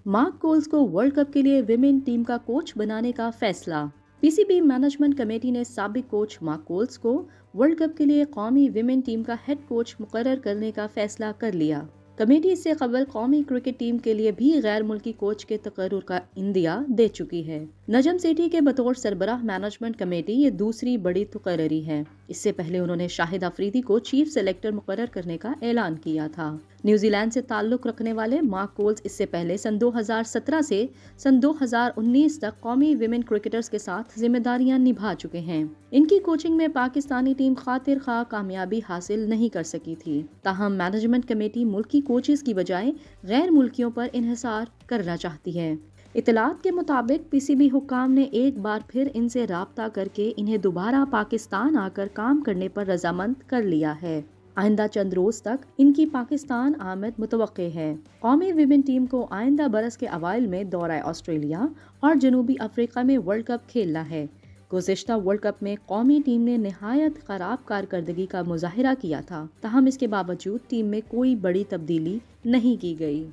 Mark Coles को world cup के लिए विमेन टीम का कोच बनाने का फैसला। पीसीबी मैनेजमेंट कमेटी ने साबिक कोच मार्क कोल्स को वर्ल्ड कप के लिए कौमी विमेन टीम का हेड कोच मुकर्रर करने का फैसला कर लिया। कमेटी इससे कबल कौमी क्रिकेट टीम के लिए भी गैर मुल्की कोच के तकर्रुर का इंदिया दे चुकी है। नजम सेठी के बतौर सरबराह मैनेजमेंट कमेटी ये दूसरी बड़ी तकर्री है। इससे पहले उन्होंने शाहिद अफरीदी को चीफ सेलेक्टर मुकर्रर करने का ऐलान किया था। न्यूजीलैंड से ताल्लुक रखने वाले मार्क कोल्स इससे पहले सन 2017 से सन 2019 तक कौमी विमेन क्रिकेटर्स के साथ जिम्मेदारियां निभा चुके हैं। इनकी कोचिंग में पाकिस्तानी टीम खातिर खा कामयाबी हासिल नहीं कर सकी थी। ताहम मैनेजमेंट कमेटी मुल्की कोचेस की बजाय गैर मुल्कियों पर इन्हिसार करना चाहती है। इतलात के मुताबिक पीसीबी हुक्काम ने एक बार फिर इनसे राब्ता करके इन्हें दोबारा पाकिस्तान आकर काम करने पर रजामंद कर लिया है। आइंदा चंद रोज तक इनकी पाकिस्तान आमद मुतवक्के है। कौमी विमेन टीम को आइंदा बरस के अवाइल में दौरा ऑस्ट्रेलिया और जनूबी अफ्रीका में वर्ल्ड कप खेलना है। गुज़िश्ता वर्ल्ड कप में कौमी टीम ने निहायत खराब कारकर्दगी का मुजाहिरा किया था, ताहम इसके बावजूद टीम में कोई बड़ी तब्दीली नहीं की गई।